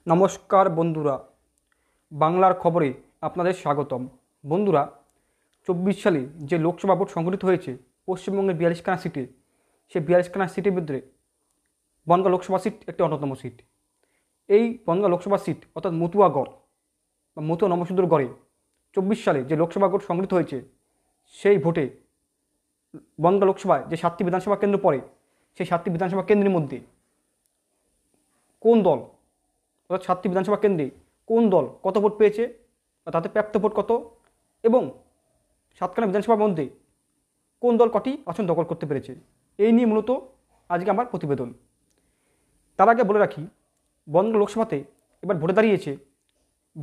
নমস্কার বন্ধুরা, বাংলার খবরে আপনাদের স্বাগতম। বন্ধুরা, 24 সালে যে লোকসভা ভোট সংগঠিত হয়েছে পশ্চিমবঙ্গের 42খানা সিটে, সেই 42খানা সিটের মধ্যে বনগাঁ লোকসভা সিট একটি অন্যতম সিট। এই বনগাঁ লোকসভা সিট অর্থাৎ মতুয়াগড় বা মতুয়া নমসুন্দরগড়ে 24 সালে যে লোকসভা ভোট সংগঠিত হয়েছে, সেই ভোটে বনগাঁ লোকসভায় যে 7টি বিধানসভা কেন্দ্র পড়ে, সেই 7টি বিধানসভা কেন্দ্রের মধ্যে কোন দল অর্থাৎ 7টি বিধানসভা কেন্দ্রে কোন দল কত ভোট পেয়েছে বা তাতে প্রাপ্ত ভোট কত, এবং 7খানা বিধানসভার মধ্যে কোন দল কটি আসন দখল করতে পেরেছে, এই নিয়ে মূলত আজকে আমার প্রতিবেদন। তার আগে বলে রাখি, বনগাঁ লোকসভাতে এবার ভোটে দাঁড়িয়েছে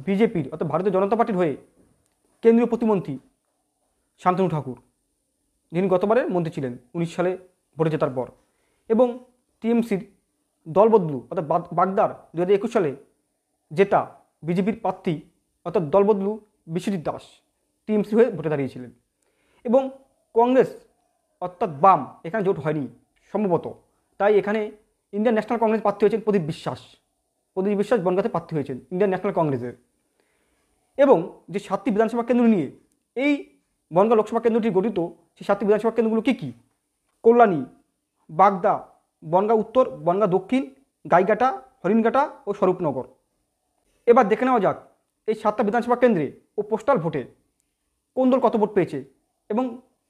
বিজেপির অর্থাৎ ভারতীয় জনতা পার্টির হয়ে কেন্দ্রীয় প্রতিমন্ত্রী শান্তনু ঠাকুর, যিনি গতবারের মন্ত্রী ছিলেন 19 সালে ভোটে জেতার পর, এবং টিএমসির দলবদলু অর্থাৎ বাগদার 2021 সালে জেতা বিজেপির প্রার্থী অর্থাৎ দলবদলু বিশ্বজিৎ দাস টিএমসি হয়ে ভোটে দাঁড়িয়েছিলেন। এবং কংগ্রেস অর্থাৎ বাম এখানে জোট হয়নি সম্ভবত, তাই এখানে ইন্ডিয়ান ন্যাশনাল কংগ্রেস প্রার্থী হয়েছেন প্রদীপ বিশ্বাস। প্রদীপ বিশ্বাস বনগাঁতে প্রার্থী হয়েছেন ইন্ডিয়ান ন্যাশনাল কংগ্রেসের। এবং যে 7টি বিধানসভা কেন্দ্র নিয়ে এই বনগাঁ লোকসভা কেন্দ্রটি গঠিত, সেই 7টি বিধানসভা কেন্দ্রগুলো কী কী? কল্যাণী, বাগদা, বনগাঁ উত্তর, বনগাঁ দক্ষিণ, গাইঘাটা, হরিণঘাটা ও স্বরূপনগর। এবার দেখে নেওয়া যাক এই 7টা বিধানসভা কেন্দ্রে ও পোস্টাল ভোটে কোন দল কত ভোট পেয়েছে এবং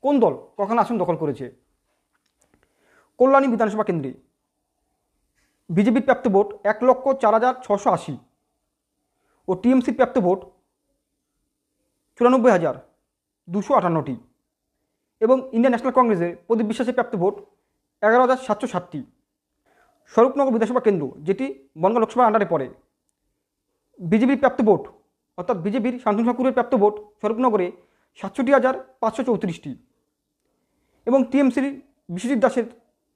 কোন দল কখন আসন দখল করেছে। কল্যাণী বিধানসভা কেন্দ্রে বিজেপির প্রাপ্ত ভোট 1,04,680 ও টিএমসির প্রাপ্ত ভোট 94,258টি এবং ইন্ডিয়ান ন্যাশনাল কংগ্রেসের প্রদীপ বিশ্বাসের প্রাপ্ত ভোট 11,760টি। স্বরূপনগর বিধানসভা কেন্দ্র, যেটি বনগাঁ লোকসভার আন্ডারে পড়ে, বিজেপির প্রাপ্ত ভোট অর্থাৎ বিজেপির শান্তনু ঠাকুরের প্রাপ্ত ভোট স্বরূপনগরে 67,534টি এবং টিএমসির বিশ্বজিৎ দাসের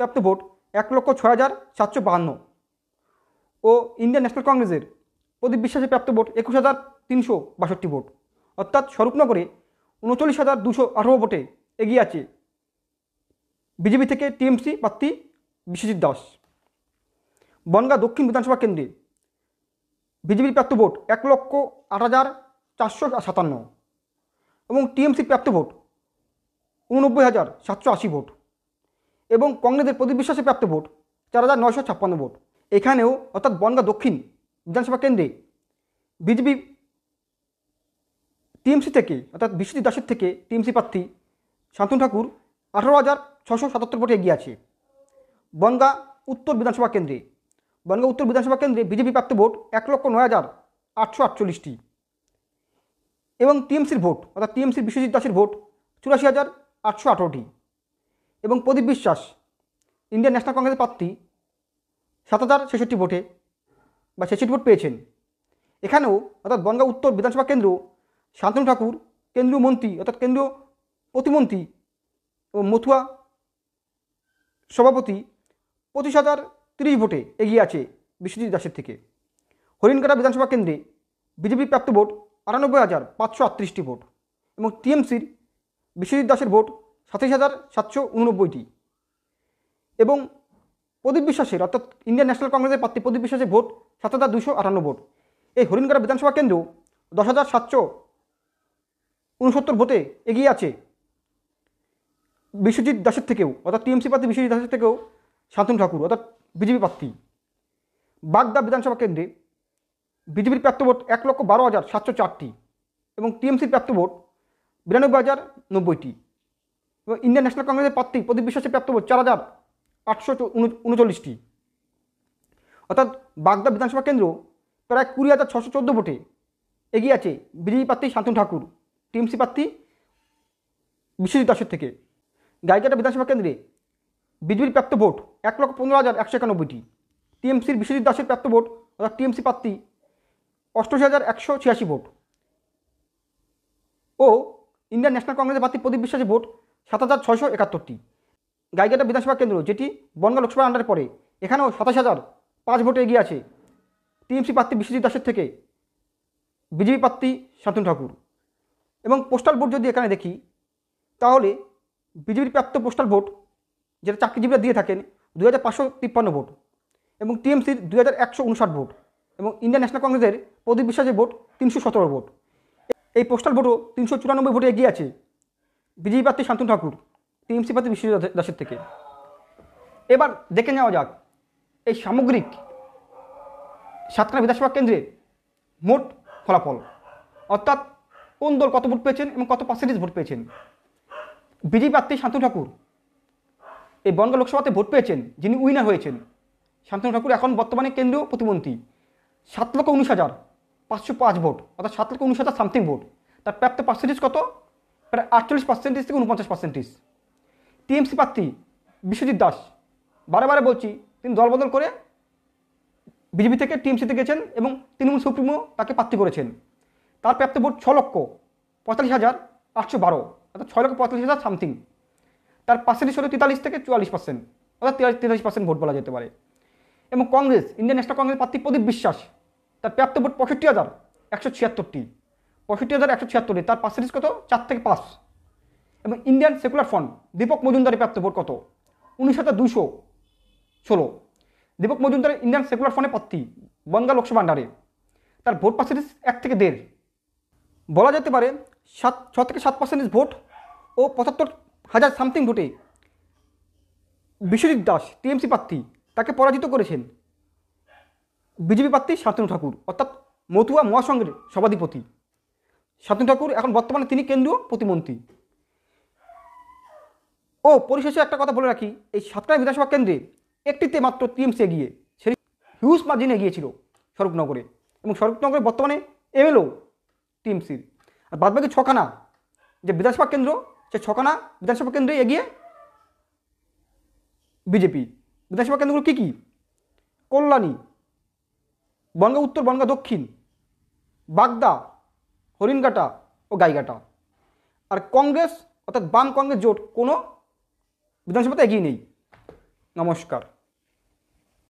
প্রাপ্ত ভোট 1,06,752 ও ইন্ডিয়ান ন্যাশনাল কংগ্রেসের প্রদীপ বিশ্বাসের প্রাপ্ত ভোট 21,362 ভোট। অর্থাৎ স্বরূপনগরে 39,218 ভোটে এগিয়ে আছে বিজেপি থেকে টিএমসি প্রার্থী বিশ্বজিৎ দাস। বনগাঁ দক্ষিণ বিধানসভা কেন্দ্রে বিজেপির প্রাপ্ত ভোট 1,08,457 এবং টিএমসির প্রাপ্ত ভোট 89,780 ভোট এবং কংগ্রেসের প্রদীপ বিশ্বাসের প্রাপ্ত ভোট 4,956 ভোট। এখানেও অর্থাৎ বনগাঁ দক্ষিণ বিধানসভা কেন্দ্রে বিজেপি টিএমসি থেকে অর্থাৎ বিশ্বজিৎ দাসের থেকে টিএমসি প্রার্থী শান্তনু ঠাকুর 18,677 ভোটে এগিয়ে আছে। বনগাঁ উত্তর বিধানসভা কেন্দ্রে বিজেপি প্রাপ্ত ভোট 1,09,848টি এবং টিএমসির ভোট অর্থাৎ টিএমসির বিশ্বজিৎ দাসের ভোট 84,818টি এবং প্রদীপ বিশ্বাস ইন্ডিয়ান ন্যাশনাল কংগ্রেসের প্রার্থী 7,066 ভোটে বা 66 ভোট পেয়েছেন। এখানেও অর্থাৎ বনগাঁ উত্তর বিধানসভা কেন্দ্র শান্তনু ঠাকুর কেন্দ্রীয় মন্ত্রী অর্থাৎ কেন্দ্রীয় প্রতিমন্ত্রী ও মথুয়া সভাপতি 25,030 ভোটে এগিয়ে আছে বিশ্বজিৎ দাসের থেকে। হরিণঘাটা বিধানসভা কেন্দ্রে বিজেপির প্রাপ্ত ভোট 98,538টি ভোট এবং টিএমসির বিশ্বজিৎ দাসের ভোট 27,789টি এবং প্রদীপ বিশ্বাসের অর্থাৎ ইন্ডিয়ান ন্যাশনাল কংগ্রেসের প্রার্থী প্রদীপ বিশ্বাসের ভোট 7,258 ভোট। এই হরিণঘাটা বিধানসভা কেন্দ্র 10,769 ভোটে এগিয়ে আছে বিশ্বজিৎ দাসের থেকেও অর্থাৎ টিএমসি প্রার্থী বিশ্বজিৎ দাসের থেকেও শান্তনু ঠাকুর অর্থাৎ বিজেপি প্রার্থী। বাগদা বিধানসভা কেন্দ্রে বিজেপির প্রাপ্ত ভোট 1,12,704টি এবং টিএমসির প্রাপ্ত ভোট 92,090টি এবং ইন্ডিয়ান ন্যাশনাল কংগ্রেসের প্রার্থী প্রদীপ বিশ্বাসের প্রাপ্ত ভোট 4,839টি। অর্থাৎ বাগদা বিধানসভা কেন্দ্র প্রায় 20,614 ভোটে এগিয়ে আছে বিজেপি প্রার্থী শান্তনু ঠাকুর টিএমসি প্রার্থী বিশ্বজিৎ দাসের থেকে। গাইঘাটা বিধানসভা কেন্দ্রে বিজেপির প্রাপ্ত ভোট 1,15,191টি, টিএমসির বিশ্বজিৎ দাসের প্রাপ্ত ভোট অর্থাৎ টিএমসি প্রার্থী 88,186 ভোট ও ইন্ডিয়ান ন্যাশনাল কংগ্রেসের প্রার্থী প্রদীপ বিশ্বাসের ভোট 7,671টি। গাইঘাটা বিধানসভা কেন্দ্র, যেটি বনগাঁ লোকসভার আন্ডারে পড়ে, এখানেও 27,005 ভোটে এগিয়ে আছে টিএমসি প্রার্থী বিশ্বজিৎ দাসের থেকে বিজেপি প্রার্থী শান্তনু ঠাকুর। এবং পোস্টাল ভোট যদি এখানে দেখি, তাহলে বিজেপির প্রাপ্ত পোস্টাল ভোট যেটা চাকরিজীবীরা দিয়ে থাকেন 2,553 ভোট এবং টিএমসির 2,159 ভোট এবং ইন্ডিয়ান ন্যাশনাল কংগ্রেসের প্রদীপ বিশ্বাসের ভোট 317 ভোট। এই পোস্টাল ভোটও 394 ভোটে এগিয়ে আছে বিজেপি প্রার্থী শান্তনু ঠাকুর টিএমসি প্রার্থী বিশ্বজিৎ দাসের থেকে। এবার দেখে নেওয়া যাক এই সামগ্রিক সাতখানা বিধানসভা কেন্দ্রের মোট ফলাফল, অর্থাৎ কোন দল কত ভোট পেয়েছেন এবং কত পার্সেন্টেজ ভোট পেয়েছেন। বিজেপি প্রার্থী শান্তনু ঠাকুর এই বনগাঁ লোকসভাতে ভোট পেয়েছেন, যিনি উইনার হয়েছেন। শান্তনু ঠাকুর এখন বর্তমানে কেন্দ্রীয় প্রতিমন্ত্রী। 7,19,505 ভোট, অর্থাৎ 7,19,000 সামথিং ভোট। তার প্রাপ্ত পার্সেন্টেজ কত? প্রায় 48% থেকে 49%। টিএমসি প্রার্থী বিশ্বজিৎ দাস, বারে বলছি, তিনি দলবদল করে বিজেপি থেকে টিএমসিতে গেছেন এবং তৃণমূল সুপ্রিমো তাকে প্রার্থী করেছেন। তার প্রাপ্ত ভোট 6,45,812, অর্থাৎ 6,45,000 সামথিং। তার পার্সেন্টেজ হলো 43 থেকে 44%, অর্থাৎ 43% ভোট বলা যেতে পারে। এবং কংগ্রেস, ইন্ডিয়ান ন্যাশনাল কংগ্রেস প্রার্থী প্রদীপ বিশ্বাস, তার প্রাপ্ত ভোট 65,176টি, 65,176। তার পার্সেন্টেজ কত? 4 থেকে 5। এবং ইন্ডিয়ান সেকুলার ফ্রন্ট দীপক মজুমদারের প্রাপ্ত ভোট কত? 19,216। দীপক মজুমদার ইন্ডিয়ান সেকুলার ফ্রন্টের প্রার্থী বনগাঁ লোকসভা আন্ডারে। তার ভোট পার্সেন্টেজ 1 থেকে 1.5। বলা যেতে পারে 6 থেকে 7% ভোট ও 75,000 সামথিং ভোটে বিশ্বজিৎ দাস টিএমসি প্রার্থী তাকে পরাজিত করেছেন বিজেপি প্রার্থী শান্তনু ঠাকুর, অর্থাৎ মতুয়া মহাসংঘের সভাধিপতি। শান্তনু ঠাকুর এখন বর্তমানে তিনি কেন্দ্রীয় প্রতিমন্ত্রী। ও পরিশেষে একটা কথা বলে রাখি, এই সাতখানা বিধানসভা কেন্দ্রে একটিতে মাত্র টিএমসি এগিয়ে, সেই হিউজ মার্জিনে এগিয়েছিল স্বরূপনগরে, এবং স্বরূপনগরে বর্তমানে এমএলও টিএমসির। আর বাদবাকি 6খানা যে বিধানসভা কেন্দ্র, সে 6খানা বিধানসভা কেন্দ্রে এগিয়ে বিজেপি। বিধানসভা কেন্দ্রগুলো কী কী? কল্যাণী, বনগাঁ উত্তর, বনগাঁ দক্ষিণ, বাগদা, হরিণঘাটা ও গাইঘাটা। আর কংগ্রেস অর্থাৎ বাম কংগ্রেস জোট কোনো বিধানসভাতে এগিয়ে নেই। নমস্কার।